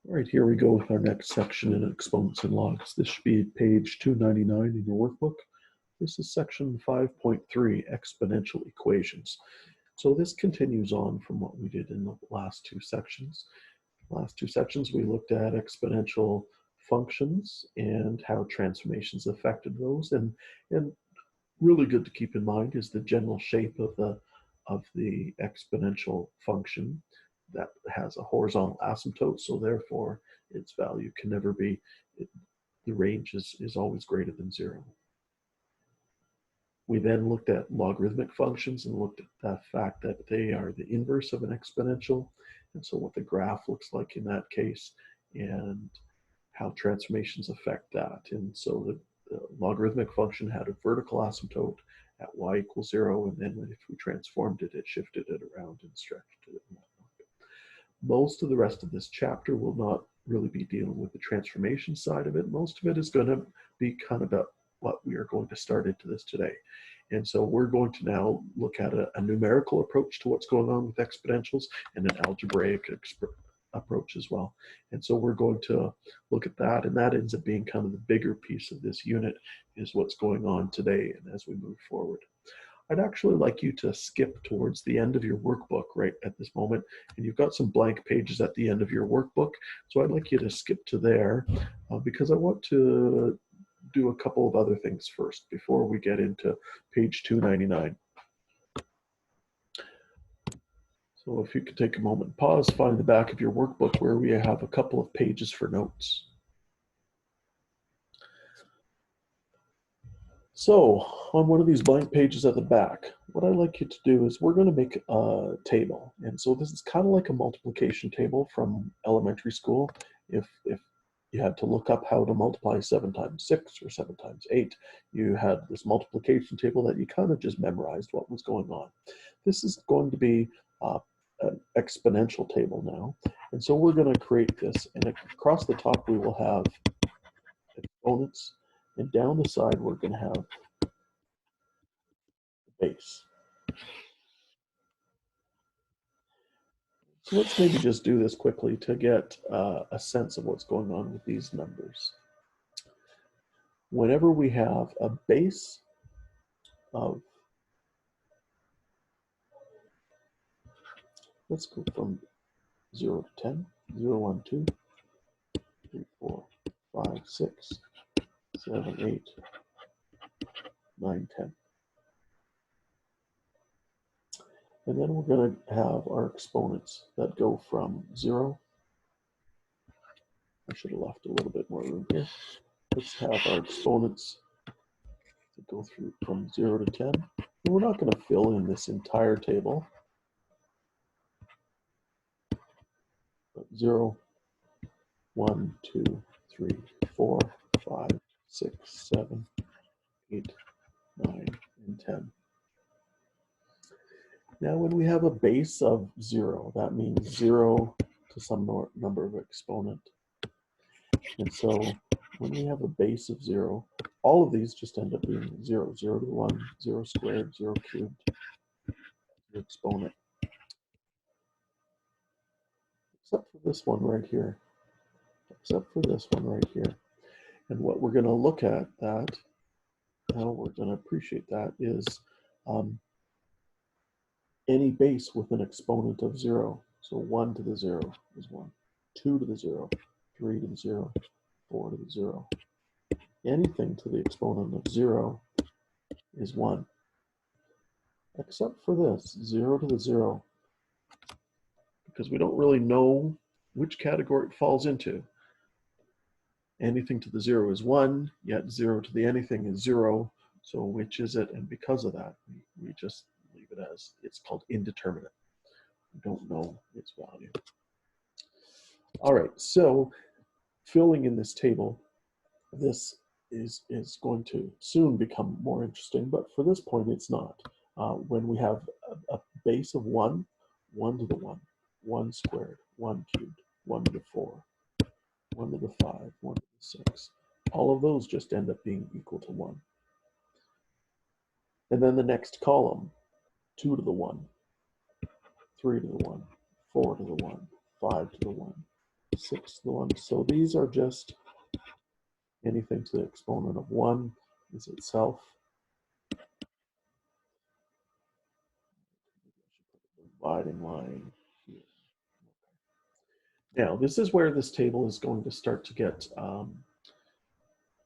All right, here we go with our next section in exponents and logs. This should be page 299 in your workbook. This is section 5.3, exponential equations. So this continues on from what we did in the last two sections. Last two sections, we looked at exponential functions and how transformations affected those. And really good to keep in mind is the general shape of the exponential function that has a horizontal asymptote, so therefore its value can never be, the range is always greater than 0. We then looked at logarithmic functions and looked at the fact that they are the inverse of an exponential, and so what the graph looks like in that case, and how transformations affect that. And so the logarithmic function had a vertical asymptote at y equals 0, and then if we transformed it, it shifted it around and stretched it and whatnot. Most of the rest of this chapter will not really be dealing with the transformation side of it. Most of it is going to be kind of about what we are going to start into this today. And so we're going to now look at a numerical approach to what's going on with exponentials and an algebraic approach as well. And so we're going to look at that, and that ends up being kind of the bigger piece of this unit, is what's going on today and as we move forward. I'd actually like you to skip towards the end of your workbook right at this moment, and you've got some blank pages at the end of your workbook, so I'd like you to skip to there because I want to do a couple of other things first before we get into page 299. So if you could take a moment, pause, find the back of your workbook where we have a couple of pages for notes. So on one of these blank pages at the back, what I'd like you to do is we're going to make a table. And so this is kind of like a multiplication table from elementary school. If you had to look up how to multiply 7 times 6 or 7 times 8, you had this multiplication table that you kind of just memorized what was going on. This is going to be an exponential table now. And so we're going to create this, and across the top we will have exponents, and down the side we're going to have the base. So let's maybe just do this quickly to get a sense of what's going on with these numbers. Whenever we have a base of, let's go from 0 to 10, 0, 1, 2, 3, 4, 5, 6, 7, 8, 9, 10. And then we're going to have our exponents that go from 0. I should have left a little bit more room here. Let's have our exponents that go through from 0 to 10. And we're not going to fill in this entire table. But 0, 1, 2, 3, 4, 5, 6, 7, 8, 9, and 10. Now when we have a base of 0, that means 0 to some number of exponent. And so when we have a base of 0, all of these just end up being 0, 0 to the 1, 0 squared, 0 cubed, 0 exponent. Except for this one right here. Except for this one right here. And what we're going to look at that, how we're going to appreciate that is any base with an exponent of 0. So 1 to the 0 is 1, 2 to the 0, 3 to the 0, 4 to the 0. Anything to the exponent of 0 is 1. Except for this, 0 to the 0, because we don't really know which category it falls into. Anything to the 0 is 1, yet 0 to the anything is 0. So which is it? And because of that, we just leave it as, it's called indeterminate. We don't know its value. All right, so filling in this table, this is going to soon become more interesting, but for this point it's not. When we have a base of 1, 1 to the 1, 1 squared, 1 cubed, 1 to the 4, 1 to the 5, 1 to the 6, all of those just end up being equal to 1. And then the next column, 2 to the 1, 3 to the 1, 4 to the 1, 5 to the 1, 6 to the 1. So these are just anything to the exponent of 1 is itself. Dividing line here. Now, this is where this table is going to start to get a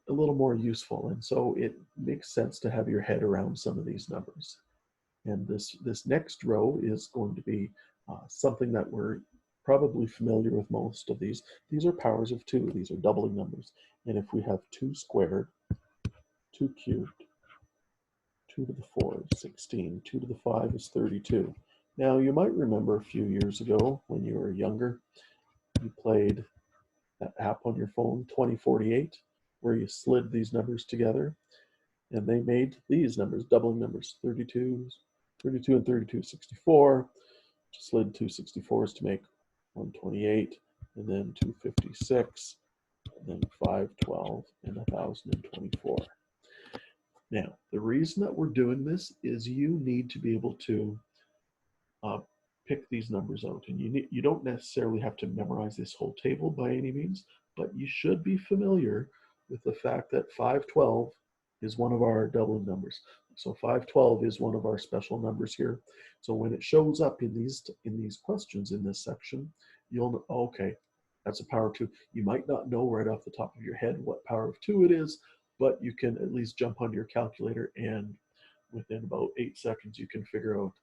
little more useful. And so it makes sense to have your head around some of these numbers. And this next row is going to be something that we're probably familiar with most of these. These are powers of 2. These are doubling numbers. And if we have 2 squared, 2 cubed, 2 to the 4 is 16, 2 to the 5 is 32. Now, you might remember a few years ago when you were younger, you played that app on your phone, 2048, where you slid these numbers together. And they made these numbers, doubling numbers, 32 and 32, 64. Just slid 2 64s to make 128, and then 256, and then 512, and 1024. Now, the reason that we're doing this is you need to be able to pick these numbers out. And you don't necessarily have to memorize this whole table by any means, but you should be familiar with the fact that 512 is one of our doubling numbers. So 512 is one of our special numbers here. So when it shows up in these questions in this section, you'll know, okay, that's a power of 2. You might not know right off the top of your head what power of 2 it is, but you can at least jump on your calculator, and within about 8 seconds you can figure out,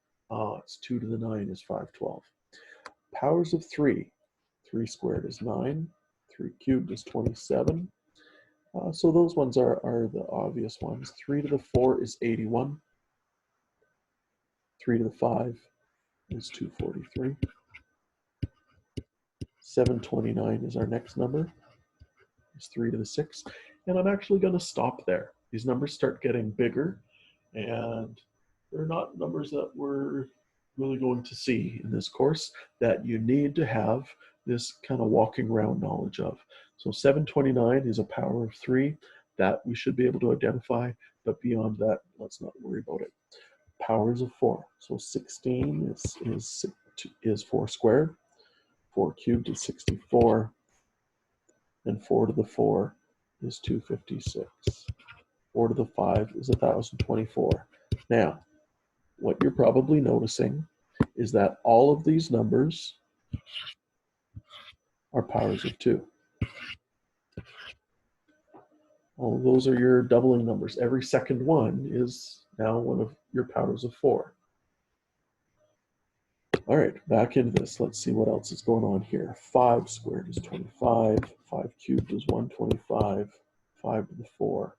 it's 2 to the 9 is 512. Powers of 3. 3 squared is 9. 3 cubed is 27. So those ones are the obvious ones. 3 to the 4 is 81. 3 to the 5 is 243. 729 is our next number. It's 3 to the 6. And I'm actually going to stop there. These numbers start getting bigger, and they're not numbers that we're really going to see in this course that you need to have this kind of walking around knowledge of. So 729 is a power of 3 that we should be able to identify, but beyond that, let's not worry about it. Powers of 4. So 16 is 4 squared, 4 cubed is 64, and 4 to the 4 is 256. 4 to the 5 is 1024. Now, what you're probably noticing is that all of these numbers are powers of 2. All of those are your doubling numbers. Every second one is now one of your powers of 4. All right, back into this. Let's see what else is going on here. 5 squared is 25. 5 cubed is 125. 5 to the 4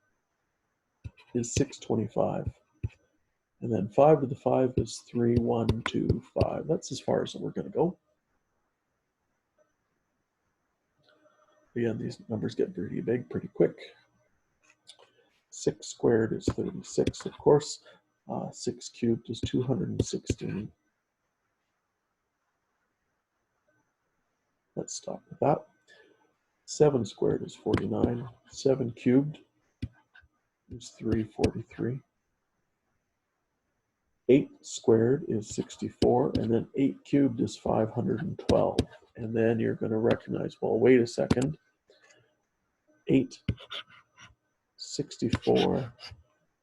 is 625. And then 5 to the 5 is 3125. That's as far as we're going to go. Again, these numbers get pretty big pretty quick. 6 squared is 36, of course. 6 cubed is 216. Let's stop with that. 7 squared is 49. 7 cubed is 343. 8 squared is 64, and then 8 cubed is 512. And then you're going to recognize, well, wait a second. 8, 64,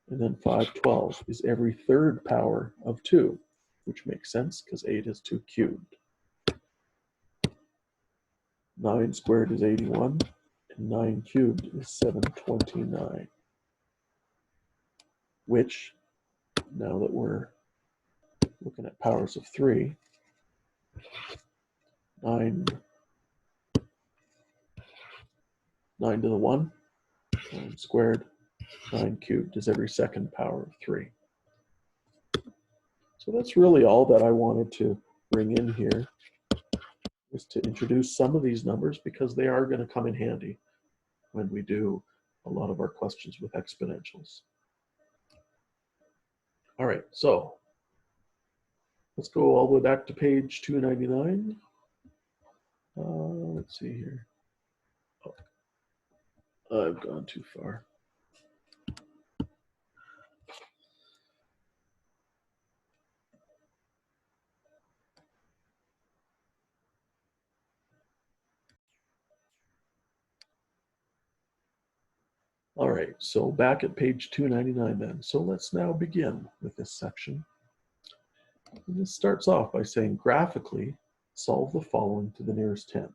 and then 512 is every third power of 2, which makes sense because 8 is 2 cubed. 9 squared is 81, and 9 cubed is 729, which, now that we're looking at powers of 3, 9 to the 1, 9 squared, 9 cubed is every second power of 3. So that's really all that I wanted to bring in here, is to introduce some of these numbers because they are going to come in handy when we do a lot of our questions with exponentials. All right, so let's go all the way back to page 299. Let's see here. Oh, I've gone too far. All right, so back at page 299 then. So let's now begin with this section. And this starts off by saying graphically, solve the following to the nearest tenth.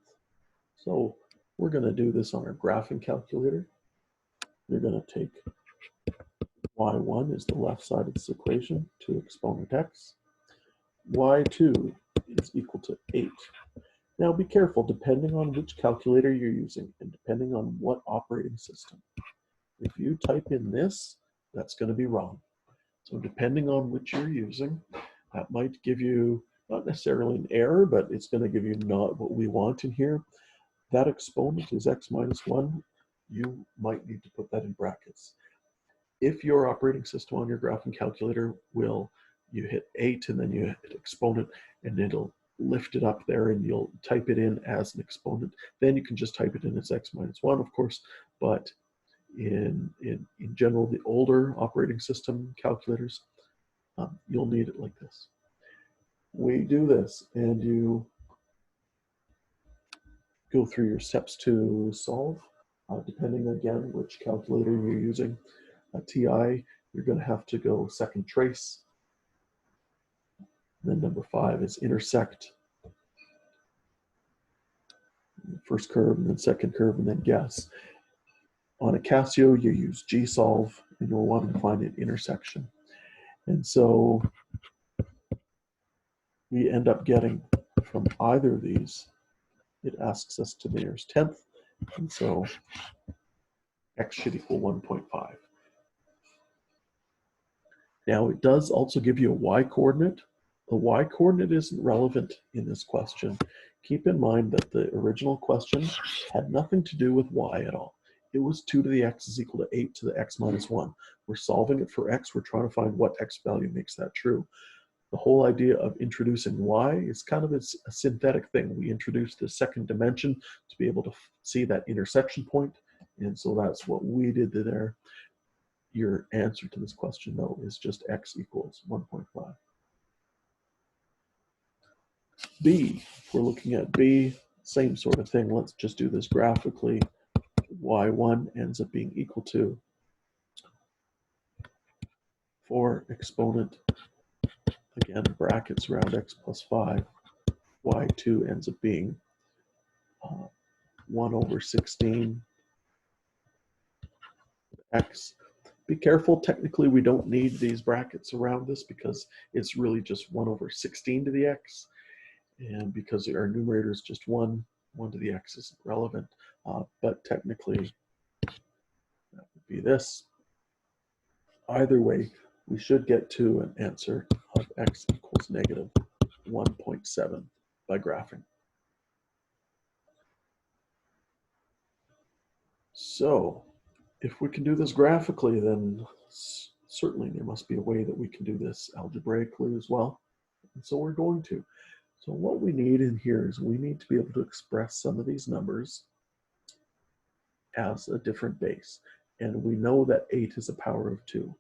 So we're going to do this on our graphing calculator. You're going to take y1 is the left side of this equation, 2 exponent x. y2 is equal to 8. Now be careful, depending on which calculator you're using and depending on what operating system. If you type in this, that's going to be wrong. So depending on which you're using, that might give you not necessarily an error, but it's going to give you not what we want in here. That exponent is x minus 1. You might need to put that in brackets. If your operating system on your graphing calculator will, you hit 8 and then you hit exponent and it'll lift it up there and you'll type it in as an exponent. Then you can just type it in as x minus 1, of course, but in general, the older operating system calculators, you'll need it like this. We do this and you go through your steps to solve, depending again which calculator you're using. TI, you're going to have to go second trace. Then number 5 is intersect. First curve and then second curve and then guess. On a Casio, you use GSolve and you'll want to find an intersection. And so we end up getting from either of these, it asks us to the nearest tenth. And so x should equal 1.5. Now it does also give you a y coordinate. The y coordinate isn't relevant in this question. Keep in mind that the original question had nothing to do with y at all. It was 2 to the x is equal to 8 to the x minus 1. We're solving it for x. We're trying to find what x value makes that true. The whole idea of introducing y is kind of a synthetic thing. We introduced the second dimension to be able to see that intersection point. And so that's what we did there. Your answer to this question, though, is just x equals 1.5. B, if we're looking at B, same sort of thing. Let's just do this graphically. y1 ends up being equal to 4 exponent, again, brackets around x plus 5. y2 ends up being 1 over 16 x. Be careful, technically we don't need these brackets around this because it's really just 1 over 16 to the x. And because our numerator is just 1 to the x isn't relevant. But technically that would be this. Either way, we should get to an answer of x equals negative 1.7 by graphing. So if we can do this graphically, then certainly there must be a way that we can do this algebraically as well. And so we're going to. So what we need in here is we need to be able to express some of these numbers as a different base. And we know that 8 is a power of 2.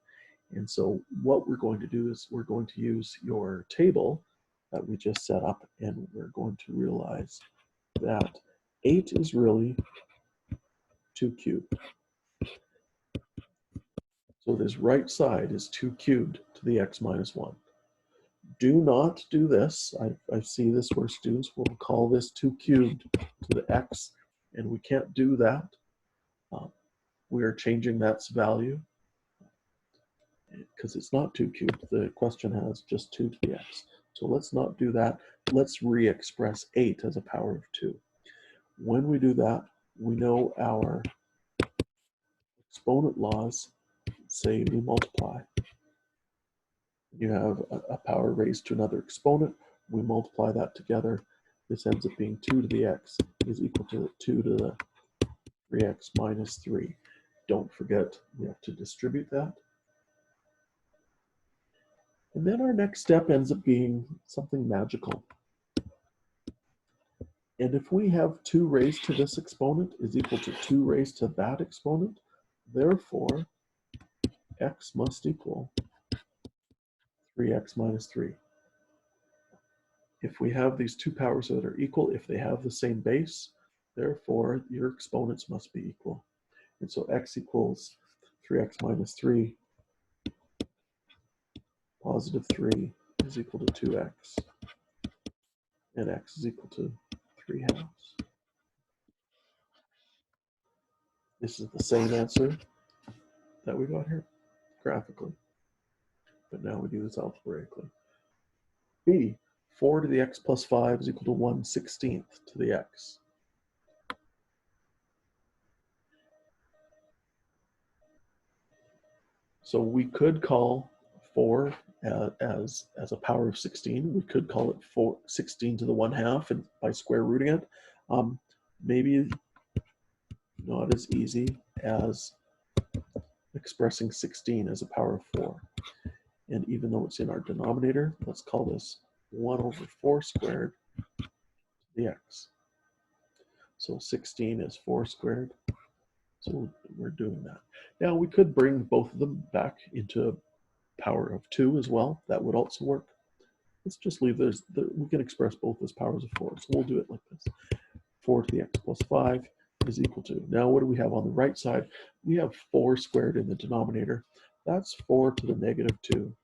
And so what we're going to do is we're going to use your table that we just set up, and we're going to realize that 8 is really 2 cubed. So this right side is 2 cubed to the x minus 1. Do not do this. I see this where students will call this 2 cubed to the x, and we can't do that. We are changing that's value because it's not 2 cubed. The question has just 2 to the x. So let's not do that. Let's re-express 8 as a power of 2. When we do that, we know our exponent laws say we multiply. You have a power raised to another exponent. We multiply that together. This ends up being 2 to the x is equal to 2 to the 3x minus 3. Don't forget, we have to distribute that. And then our next step ends up being something magical. And if we have 2 raised to this exponent is equal to 2 raised to that exponent, therefore, x must equal 3x minus 3. If we have these two powers that are equal, if they have the same base, therefore your exponents must be equal. And so x equals 3x minus 3, positive 3 is equal to 2x, and x is equal to 3 halves. This is the same answer that we got here graphically, but now we do this algebraically. B, 4 to the x plus 5 is equal to 1/16 to the x. So we could call 4 as a power of 16. We could call it 16 to the 1/2 and by square rooting it. Maybe not as easy as expressing 16 as a power of 4. And even though it's in our denominator, let's call this 1 over 4 squared to the x. So 16 is 4 squared. So we're doing that. Now we could bring both of them back into power of 2 as well. That would also work. Let's just leave this. We can express both as powers of 4. So we'll do it like this. 4 to the x plus 5 is equal to. Now what do we have on the right side? We have 4 squared in the denominator. That's 4 to the negative 2.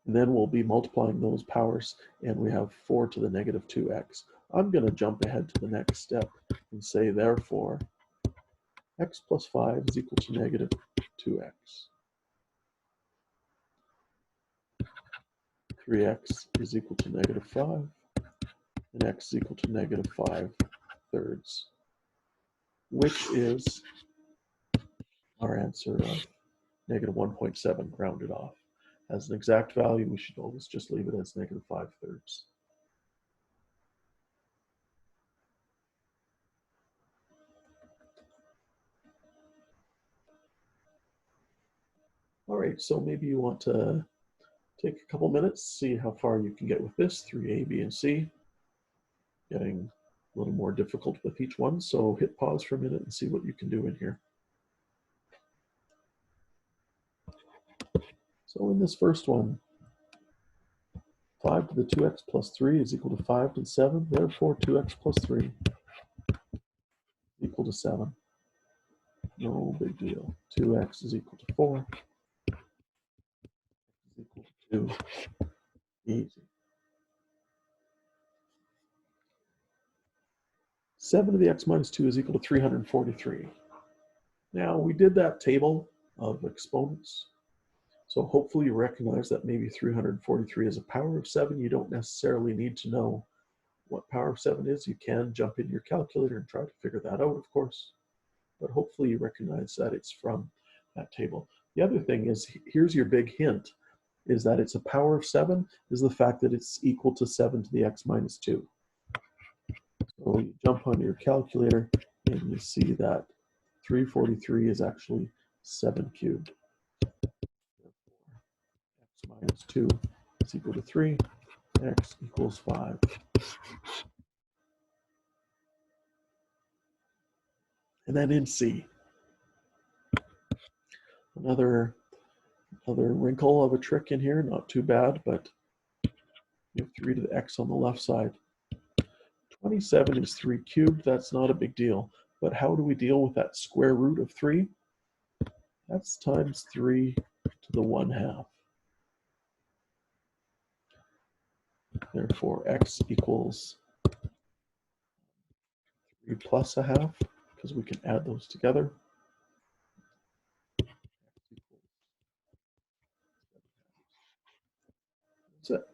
And then we'll be multiplying those powers, and we have 4 to the negative 2x. I'm going to jump ahead to the next step and say, therefore, x plus 5 is equal to negative 2x. 3x is equal to negative 5, and x is equal to negative 5/3, which is our answer of negative 1.7 rounded off. As an exact value, we should always just leave it as negative 5/3. All right, so maybe you want to take a couple minutes, see how far you can get with this, 3a, b, and c. Getting a little more difficult with each one, so hit pause for a minute and see what you can do in here. So in this first one, 5 to the 2x plus 3 is equal to 5 to the 7. Therefore, 2x plus 3 is equal to 7. No big deal. 2x is equal to 4. X is equal to 2. Easy. 7 to the x minus 2 is equal to 343. Now, we did that table of exponents. So hopefully you recognize that maybe 343 is a power of 7. You don't necessarily need to know what power of 7 is. You can jump in your calculator and try to figure that out, of course. But hopefully you recognize that it's from that table. The other thing is, here's your big hint, is that it's a power of 7 is the fact that it's equal to 7 to the x minus 2. So you jump on your calculator and you see that 343 is actually 7 cubed. X minus 2 is equal to 3, x equals 5. And then in C, another wrinkle of a trick in here, not too bad, but you have 3 to the x on the left side. 27 is 3 cubed, that's not a big deal. But how do we deal with that square root of 3? That's times 3 to the 1/2. Therefore, x equals 3 plus a half, because we can add those together. That's it.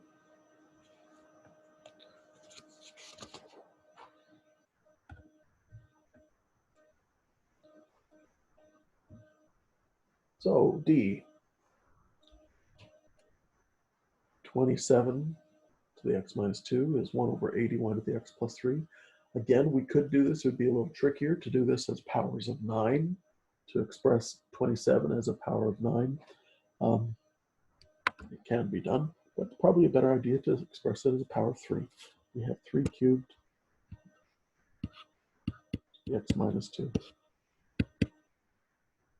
So D, 27 to the x minus 2 is 1 over 81 to the x plus 3. Again, we could do this. It would be a little trickier to do this as powers of 9, to express 27 as a power of 9. It can be done, but probably a better idea to express it as a power of 3. We have 3 cubed the x minus 2.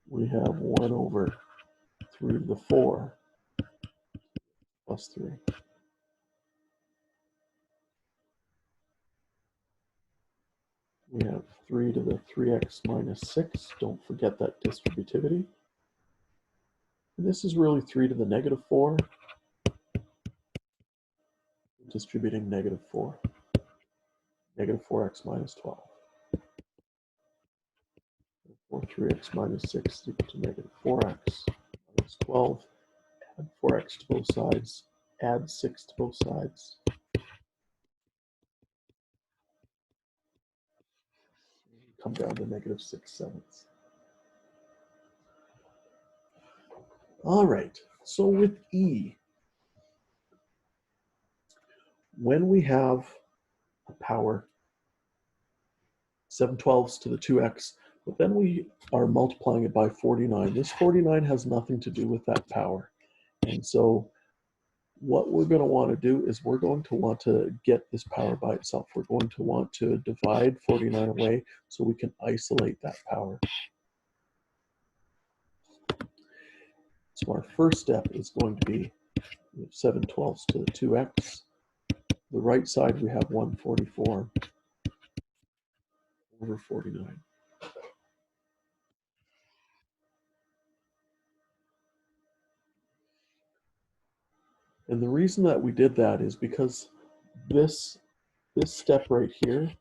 We have 1 over 3 to the 4 plus 3. We have 3 to the 3x minus 6. Don't forget that distributivity. And this is really 3 to the negative 4, distributing negative 4. Negative 4x minus 12. Or 3x minus 6 is equal to negative 4x minus 12. Add 4x to both sides. Add 6 to both sides. Come down to negative 6/7. All right, so with E, when we have a power 7/12 to the 2x, but then we are multiplying it by 49. This 49 has nothing to do with that power. And so what we're going to want to do is we're going to want to get this power by itself. We're going to want to divide 49 away so we can isolate that power. So our first step is going to be 7/12 to the 2x. The right side, we have 144 over 49. And the reason that we did that is because this step right here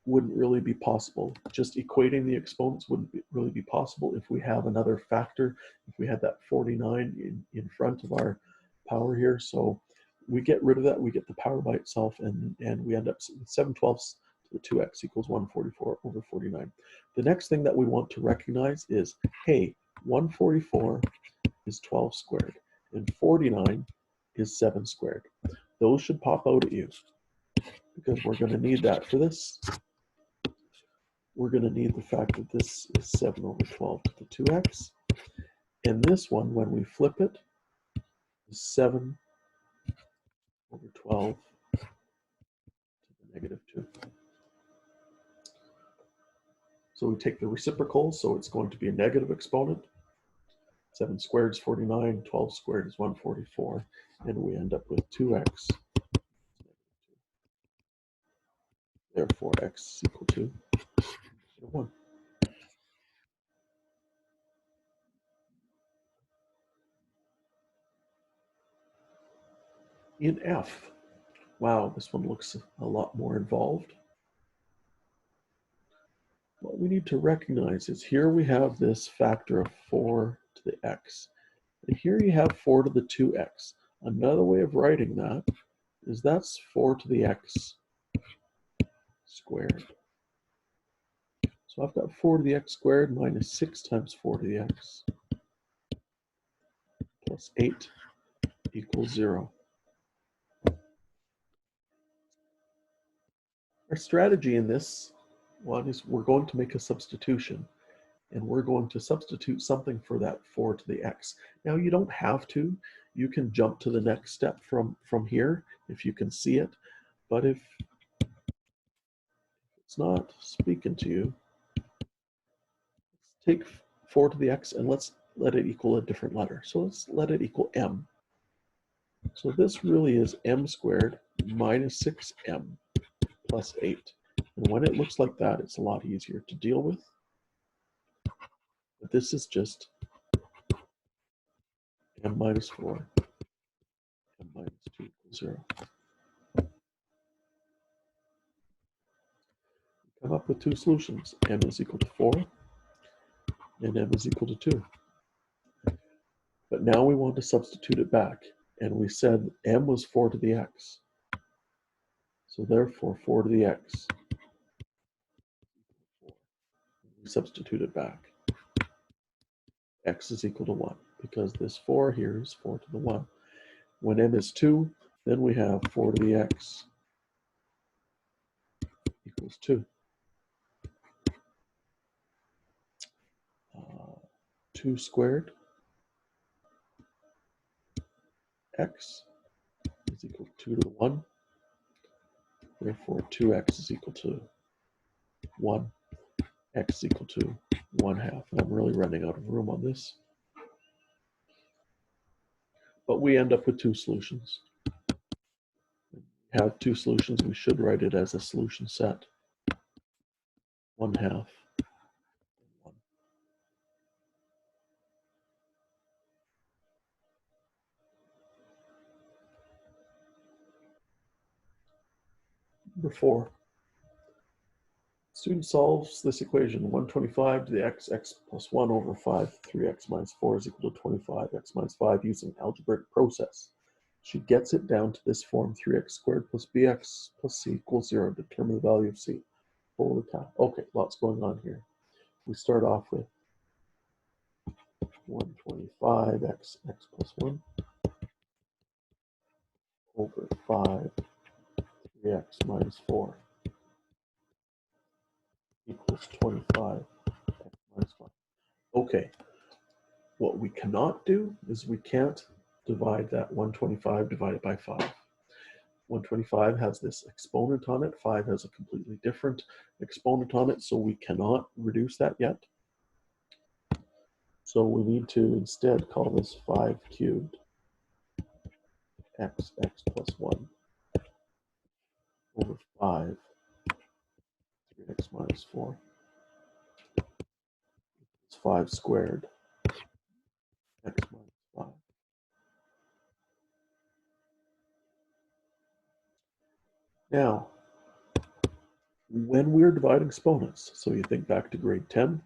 wouldn't really be possible. Just equating the exponents wouldn't really be possible if we have another factor, if we had that 49 in front of our power here. So we get rid of that, we get the power by itself, and we end up with 7/12 to the 2x equals 144 over 49. The next thing that we want to recognize is, hey, 144 is 12 squared, and 49 is 7 squared. Those should pop out at you, because we're going to need that for this. We're going to need the fact that this is 7 over 12 to the 2x. And this one, when we flip it, is 7 over 12 to the negative 2. So we take the reciprocal, so it's going to be a negative exponent. 7 squared is 49, 12 squared is 144, and we end up with 2x. Therefore, x is equal to 1. In F, wow, this one looks a lot more involved. What we need to recognize is here we have this factor of 4 to the x. And here you have 4 to the 2x. Another way of writing that is that's 4 to the x squared. So I've got 4 to the x squared minus 6 times 4 to the x plus 8 equals 0. Our strategy in this one is we're going to make a substitution, and we're going to substitute something for that 4 to the x. Now you don't have to. You can jump to the next step from here if you can see it. But if it's not speaking to you, let's take 4 to the x and let's let it equal a different letter. So let's let it equal m. So this really is m squared minus 6m plus 8. And when it looks like that, it's a lot easier to deal with. But this is just m minus 4, m minus 2 equals 0. Come up with two solutions. M is equal to 4 and m is equal to 2. But now we want to substitute it back. And we said m was 4 to the x. So therefore 4 to the x. We substitute it back. X is equal to 1 because this 4 here is 4 to the 1. When m is 2, then we have 4 to the x equals 2. 2 squared x is equal to 2 to the 1. Therefore 2x is equal to 1. X is equal to 1/2. I'm really running out of room on this. But we end up with two solutions. We have two solutions. We should write it as a solution set. 1/2. 1. Number 4. Student solves this equation, 125 to the x plus 1 over 5, 3x minus 4 is equal to 25, x minus 5 using algebraic process. She gets it down to this form, 3x squared plus bx plus c equals 0. Determine the value of c. Holy cow. Okay, lots going on here. We start off with 125 x plus 1 over 5, 3x minus 4 equals 25, x minus 5. Okay, what we cannot do is we can't divide that 125 divided by 5. 125 has this exponent on it. 5 has a completely different exponent on it, so we cannot reduce that yet. So we need to instead call this 5 cubed x plus 1 over 5, 3x minus 4. It's 5 squared x minus 5. Now, when we're dividing exponents, so you think back to grade 10,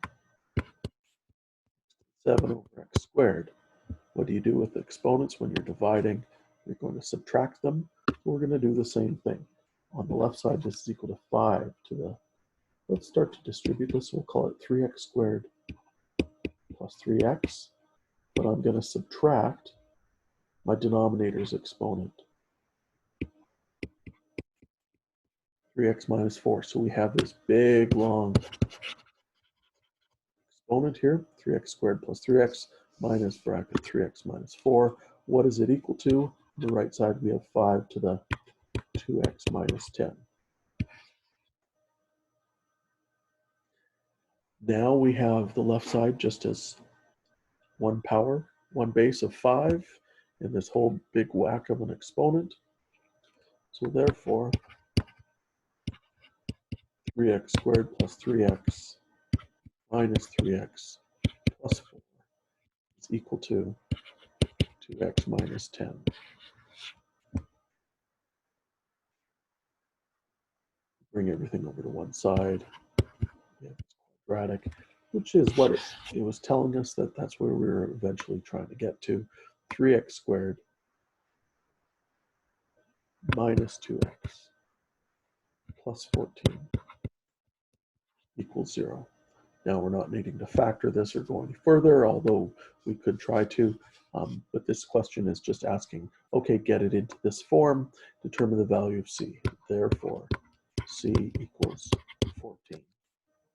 7 over x squared. What do you do with exponents when you're dividing? You're going to subtract them. We're going to do the same thing. On the left side, this is equal to 5 to the, let's start to distribute this. We'll call it 3x squared plus 3x, but I'm going to subtract my denominator's exponent, 3x minus 4. So we have this big, long exponent here, 3x squared plus 3x minus bracket 3x minus 4. What is it equal to? On the right side, we have 5 to the 2x minus 10. Now we have the left side just as one power, one base of 5, and this whole big whack of an exponent. So therefore, 3x squared plus 3x minus 3x plus 4 is equal to 2x minus 10. Bring everything over to one side. Yeah, it's quadratic, which is what it was telling us that that's where we were eventually trying to get to. 3x squared minus 2x plus 14 equals 0. Now we're not needing to factor this or go any further, although we could try to, but this question is just asking, okay, get it into this form, determine the value of c. Therefore, c equals 14,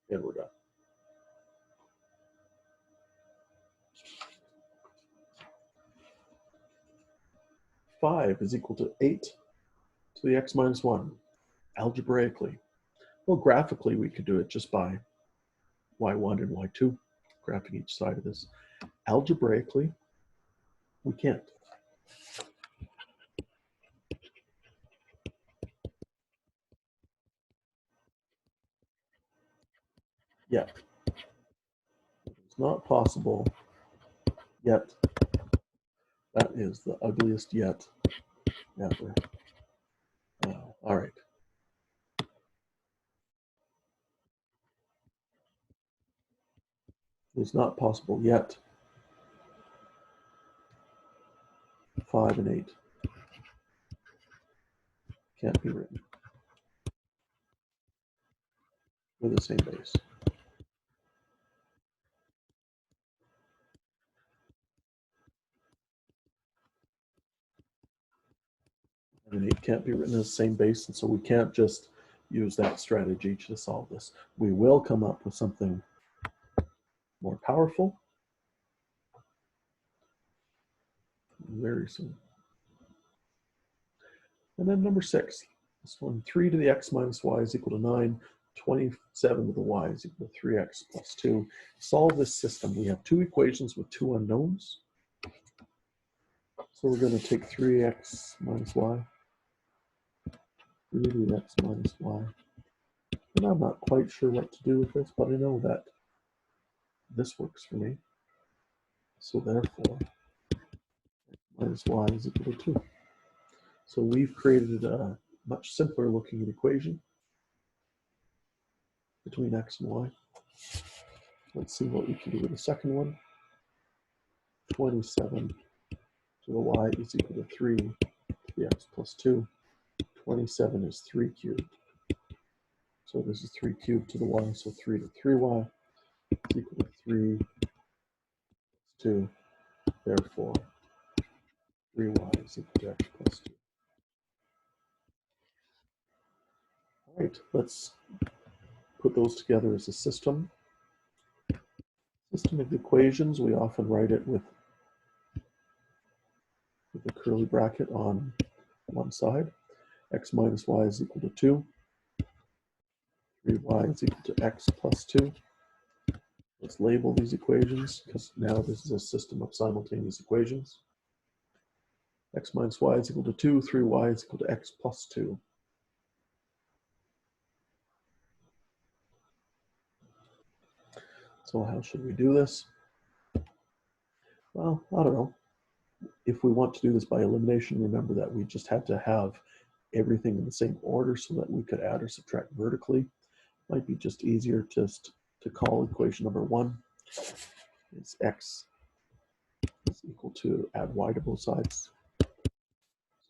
and we're done. 5 is equal to 8 to the x minus 1, algebraically. Well, graphically, we could do it just by y1 and y2, graphing each side of this. Algebraically, we can't. Yet. It's not possible yet. That is the ugliest yet ever. All right. It's not possible yet. 5 and 8 can't be written with the same base. And 8 can't be written as the same base, and so we can't just use that strategy to solve this. We will come up with something more powerful very soon. And then number 6, this one, 3 to the x minus y is equal to 9. 27 to the y is equal to 3x plus 2. Solve this system. We have two equations with two unknowns. So we're going to take 3x minus y, 3 to the x minus y, And I'm not quite sure what to do with this, but I know that this works for me. So therefore, minus y is equal to 2. So we've created a much simpler looking equation between x and y. Let's see what we can do with the second one. 27 to the y is equal to 3 to the x plus 2. 27 is 3 cubed. So this is 3 cubed to the y, so 3 to 3y is equal to 3 plus 2. Therefore, 3y is equal to x plus 2. All right, let's put those together as a system. System of equations, we often write it with a curly bracket on one side. X minus y is equal to 2. 3y is equal to x plus 2. Let's label these equations because now this is a system of simultaneous equations. X minus y is equal to 2. 3y is equal to x plus 2. So how should we do this? Well, I don't know. If we want to do this by elimination, remember that we just had to have everything in the same order so that we could add or subtract vertically. Might be just easier just to call equation number 1 is x is equal to add y to both sides.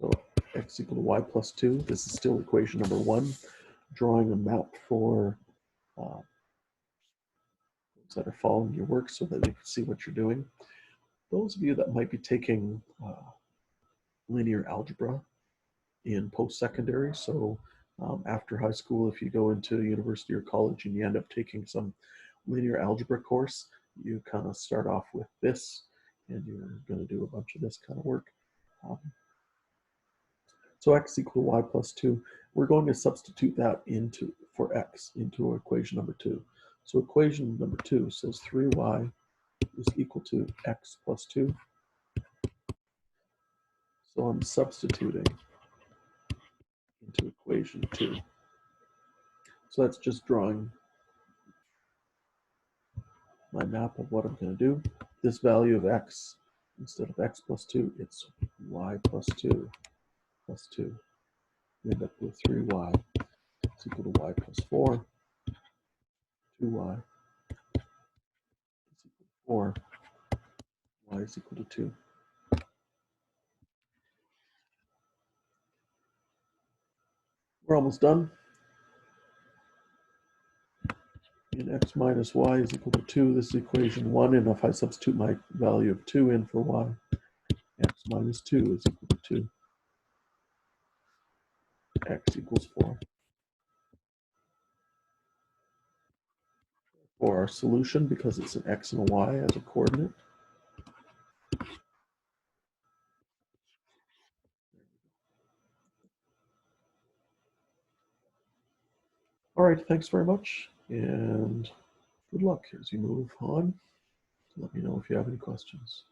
So x equal to y plus 2. This is still equation number 1. Drawing a map for those that are following your work so that they can see what you're doing. Those of you that might be taking linear algebra in post-secondary, so after high school, if you go into university or college and you end up taking some linear algebra course, you kind of start off with this, and you're going to do a bunch of this kind of work. So x equal to y plus 2, we're going to substitute that for x into equation number 2. So equation number 2 says 3y is equal to x plus 2. So I'm substituting into equation 2. So that's just drawing my map of what I'm going to do. This value of x, instead of x plus 2, it's y plus 2 plus 2. We end up with 3y is equal to y plus 4. 2y is equal to 4. Y is equal to 2. We're almost done. And x minus y is equal to 2. This is equation 1. And if I substitute my value of 2 in for y, x minus 2 is equal to 2. X equals 4. For our solution, because it's an x and a y as a coordinate, all right, thanks very much, and good luck as you move on. Let me know if you have any questions.